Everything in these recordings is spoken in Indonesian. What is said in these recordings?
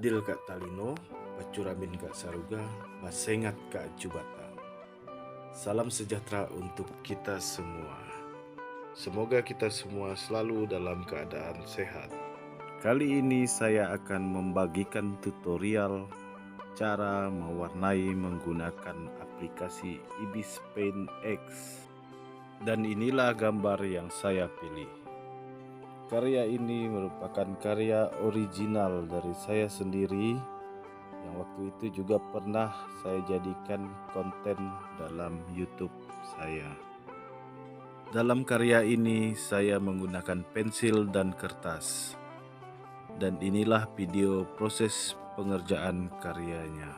Adil Kak Talino, Pacuramin Kak Saruga, Basengat Kak Jubata. Salam sejahtera untuk kita semua. Semoga kita semua selalu dalam keadaan sehat. Kali ini saya akan membagikan tutorial cara mewarnai menggunakan aplikasi Ibis Paint X. Dan inilah gambar yang saya pilih. Karya ini merupakan karya original dari saya sendiri, yang waktu itu juga pernah saya jadikan konten dalam YouTube saya. Dalam karya ini saya menggunakan pensil dan kertas. Dan inilah video proses pengerjaan karyanya.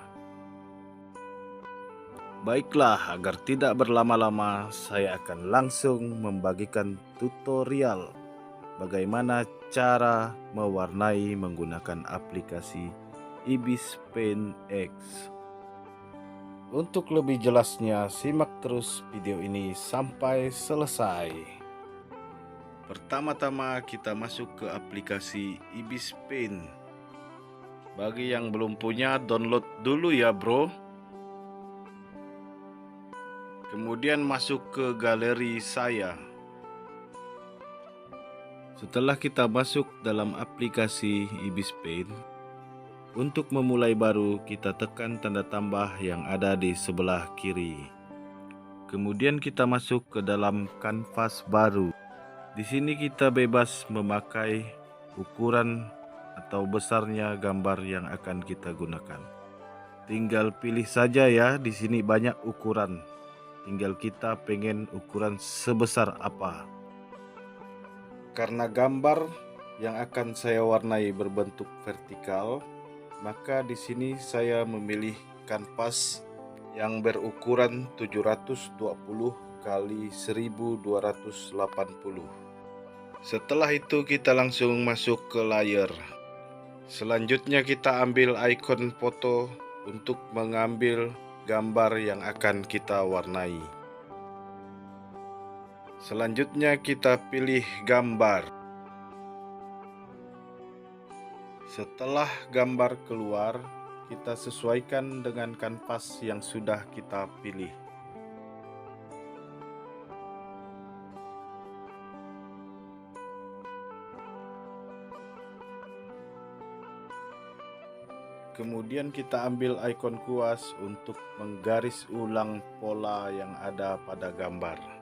Baiklah, agar tidak berlama-lama, saya akan langsung membagikan tutorial bagaimana cara mewarnai menggunakan aplikasi Ibis Paint X. Untuk lebih jelasnya, simak terus video ini sampai selesai. Pertama-tama kita masuk ke aplikasi Ibis Paint. Bagi yang belum punya, download dulu ya bro. Kemudian masuk ke galeri saya. Setelah kita masuk dalam aplikasi Ibis Paint, untuk memulai baru kita tekan tanda tambah yang ada di sebelah kiri. Kemudian kita masuk ke dalam kanvas baru. Di sini kita bebas memakai ukuran atau besarnya gambar yang akan kita gunakan. Tinggal pilih saja ya, di sini banyak ukuran. Tinggal kita pengen ukuran sebesar apa. Karena gambar yang akan saya warnai berbentuk vertikal, maka di sini saya memilih kanvas yang berukuran 720 kali 1280. Setelah itu kita langsung masuk ke layer. Selanjutnya kita ambil icon foto untuk mengambil gambar yang akan kita warnai. Selanjutnya kita pilih gambar. Setelah gambar keluar, kita sesuaikan dengan kanvas yang sudah kita pilih. Kemudian kita ambil ikon kuas untuk menggaris ulang pola yang ada pada gambar.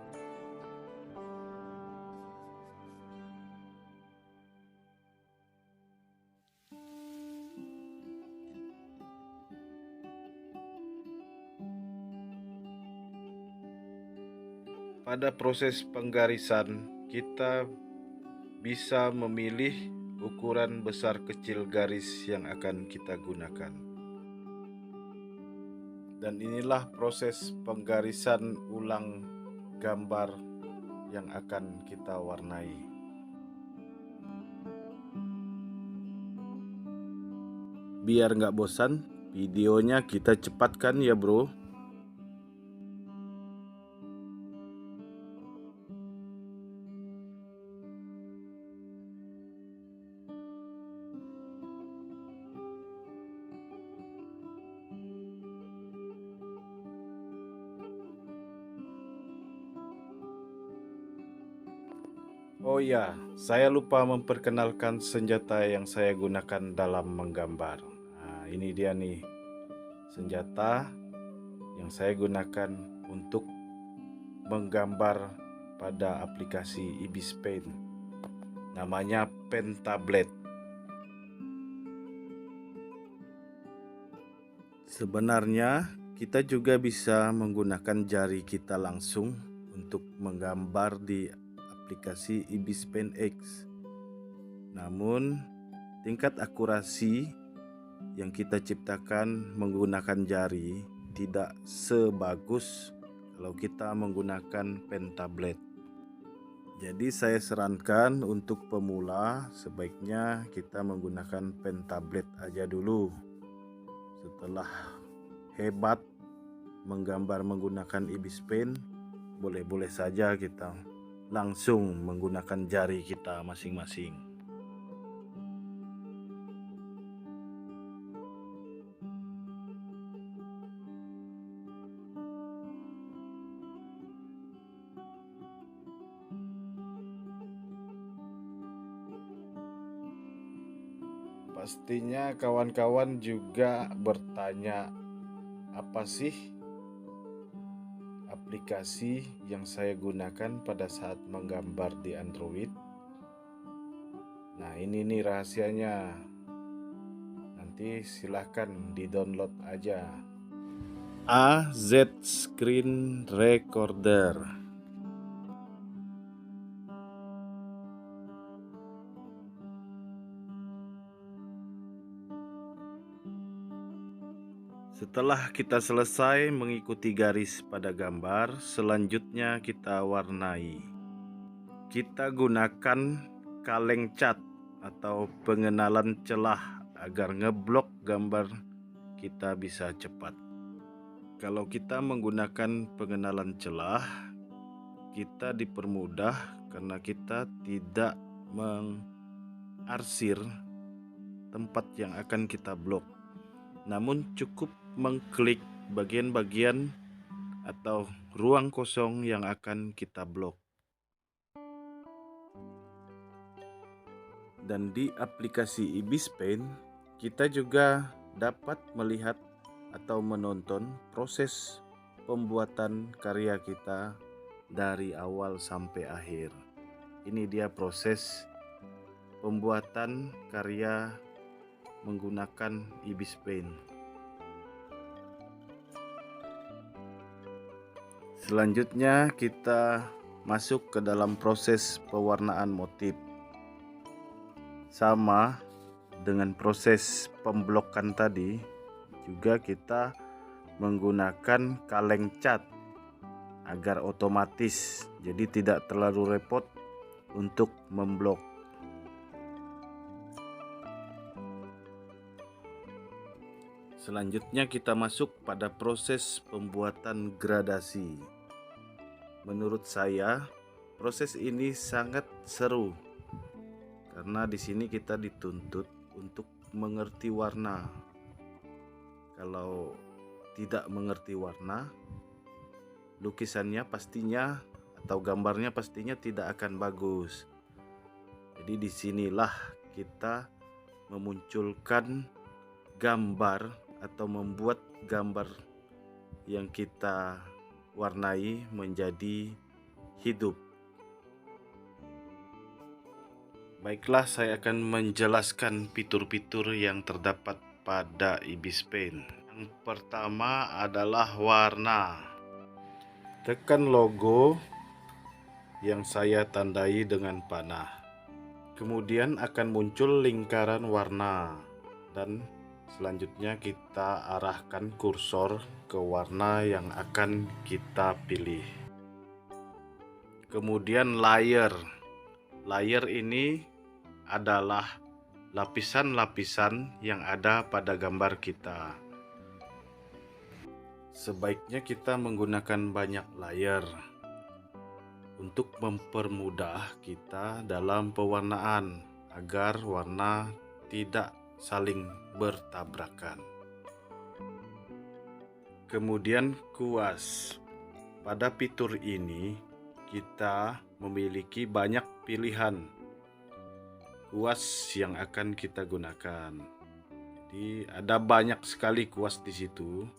Pada proses penggarisan, kita bisa memilih ukuran besar kecil garis yang akan kita gunakan. Dan inilah proses penggarisan ulang gambar yang akan kita warnai. Biar nggak bosan, videonya kita cepatkan ya bro. Oh ya, saya lupa memperkenalkan senjata yang saya gunakan dalam menggambar. Nah, ini dia nih, senjata yang saya gunakan untuk menggambar pada aplikasi Ibis Paint. Namanya Pentablade. Sebenarnya kita juga bisa menggunakan jari kita langsung untuk menggambar di aplikasi Ibis Paint X. Namun tingkat akurasi yang kita ciptakan menggunakan jari tidak sebagus kalau kita menggunakan Pentablade. Jadi saya sarankan untuk pemula sebaiknya kita menggunakan Pentablade aja dulu. Setelah hebat menggambar menggunakan Ibis Paint, boleh-boleh saja kita langsung menggunakan jari kita masing-masing. Pastinya kawan-kawan juga bertanya, apa sih aplikasi yang saya gunakan pada saat menggambar di Android? Nah, ini nih rahasianya. Nanti silahkan di-download aja. AZ Screen Recorder. Setelah kita selesai mengikuti garis pada gambar, selanjutnya kita warnai. Kita gunakan kaleng cat atau pengenalan celah agar ngeblok gambar kita bisa cepat. Kalau kita menggunakan pengenalan celah, kita dipermudah karena kita tidak mengarsir tempat yang akan kita blok. Namun cukup mengklik bagian-bagian atau ruang kosong yang akan kita blok. Dan di aplikasi Ibis Paint, kita juga dapat melihat atau menonton proses pembuatan karya kita dari awal sampai akhir. Ini dia proses pembuatan karya menggunakan Ibis Paint. Selanjutnya kita masuk ke dalam proses pewarnaan motif. Sama dengan proses pemblokan tadi, juga kita menggunakan kaleng cat agar otomatis, jadi tidak terlalu repot untuk memblok. Selanjutnya kita masuk pada proses pembuatan gradasi. Menurut saya, proses ini sangat seru karena di sini kita dituntut untuk mengerti warna. Kalau tidak mengerti warna, lukisannya pastinya atau gambarnya pastinya tidak akan bagus. Jadi disinilah kita memunculkan gambar atau membuat gambar yang kita warnai menjadi hidup. Baiklah, saya akan menjelaskan fitur-fitur yang terdapat pada Ibis Paint. Yang pertama adalah warna. Tekan logo yang saya tandai dengan panah. Kemudian akan muncul lingkaran warna dan selanjutnya kita arahkan kursor ke warna yang akan kita pilih. Kemudian layer. Layer ini adalah lapisan-lapisan yang ada pada gambar kita. Sebaiknya kita menggunakan banyak layer untuk mempermudah kita dalam pewarnaan agar warna tidak saling bertabrakan. Kemudian kuas. Pada fitur ini kita memiliki banyak pilihan kuas yang akan kita gunakan. Jadi ada banyak sekali kuas di situ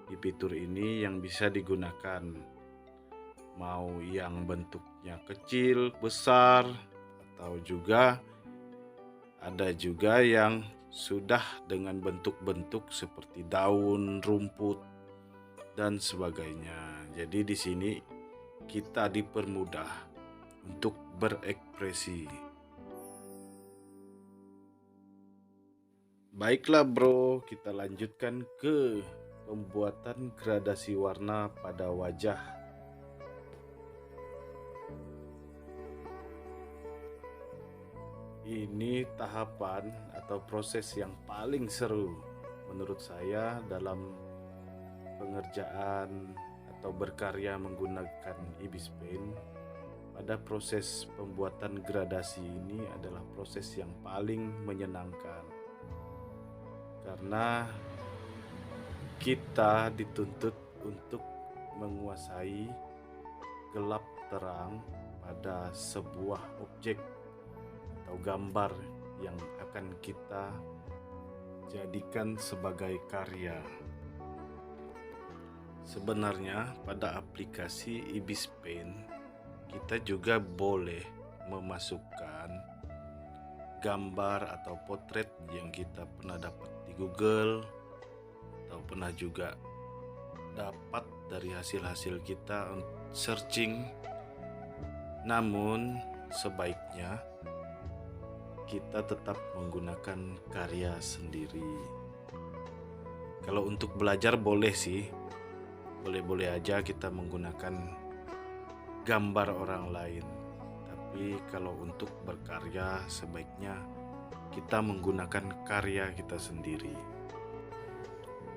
di fitur ini yang bisa digunakan. Mau yang bentuknya kecil, besar, atau juga ada juga yang sudah dengan bentuk-bentuk seperti daun, rumput, dan sebagainya. Jadi di sini kita dipermudah untuk berekspresi. Baiklah bro, kita lanjutkan ke pembuatan gradasi warna pada wajah. Ini tahapan atau proses yang paling seru menurut saya dalam pengerjaan atau berkarya menggunakan Ibis Paint. Pada proses pembuatan gradasi ini adalah proses yang paling menyenangkan karena kita dituntut untuk menguasai gelap terang pada sebuah objek atau gambar yang akan kita jadikan sebagai karya. Sebenarnya pada aplikasi Ibis Paint kita juga boleh memasukkan gambar atau potret yang kita pernah dapat di Google atau pernah juga dapat dari hasil-hasil kita searching. Namun sebaiknya kita tetap menggunakan karya sendiri. Kalau untuk belajar boleh sih, boleh-boleh aja kita menggunakan gambar orang lain. Tapi kalau untuk berkarya sebaiknya kita menggunakan karya kita sendiri.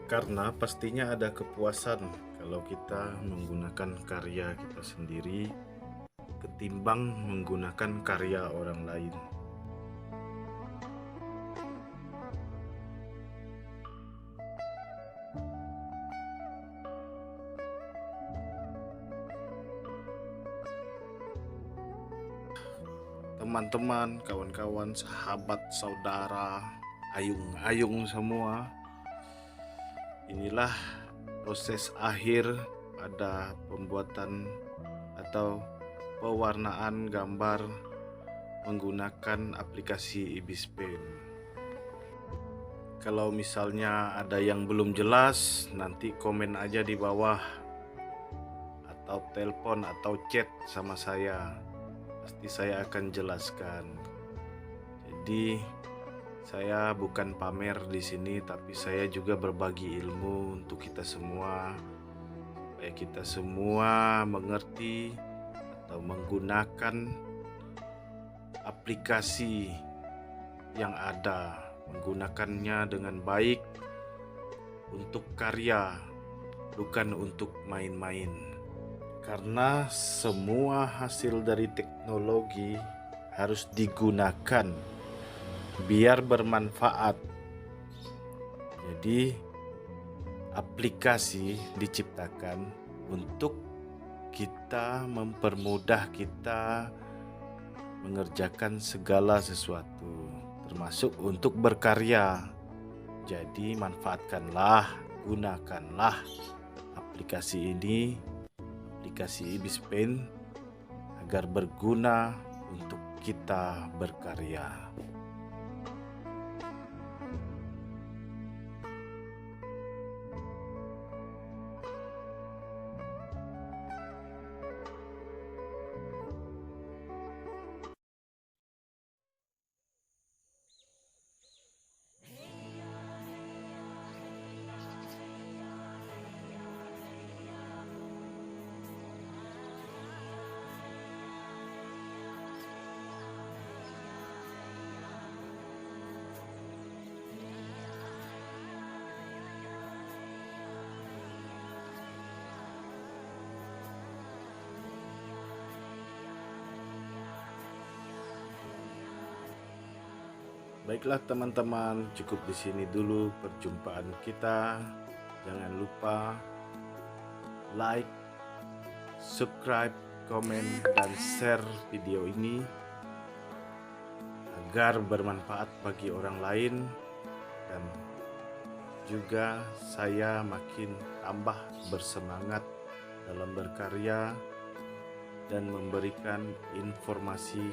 Karena pastinya ada kepuasan kalau kita menggunakan karya kita sendiri ketimbang menggunakan karya orang lain. Teman-teman, kawan-kawan, sahabat, saudara, ayung-ayung semua, inilah proses akhir pada pembuatan atau pewarnaan gambar menggunakan aplikasi Ibis Paint. Kalau misalnya ada yang belum jelas, nanti komen aja di bawah atau telepon atau chat sama saya. Pasti saya akan jelaskan. Jadi saya bukan pamer di sini, tapi saya juga berbagi ilmu untuk kita semua, supaya kita semua mengerti atau menggunakan aplikasi yang ada, menggunakannya dengan baik untuk karya, bukan untuk main-main. Karena semua hasil dari teknologi harus digunakan biar bermanfaat. Jadi aplikasi diciptakan untuk kita mempermudah kita mengerjakan segala sesuatu, termasuk untuk berkarya. Jadi manfaatkanlah, gunakanlah aplikasi ini, aplikasi Ibis Paint, agar berguna untuk kita berkarya. Baiklah teman-teman, cukup di sini dulu perjumpaan kita. Jangan lupa like, subscribe, komen, dan share video ini agar bermanfaat bagi orang lain, dan juga saya makin tambah bersemangat dalam berkarya dan memberikan informasi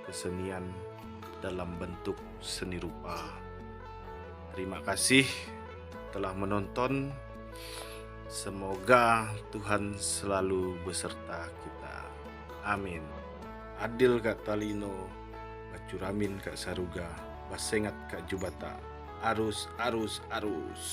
kesenian dalam bentuk seni rupa. Terima kasih telah menonton. Semoga Tuhan selalu beserta kita. Amin. Adil Kak Talino, Bacuramin Kak Saruga, Basengat Kak Jubata. Arus, arus, arus.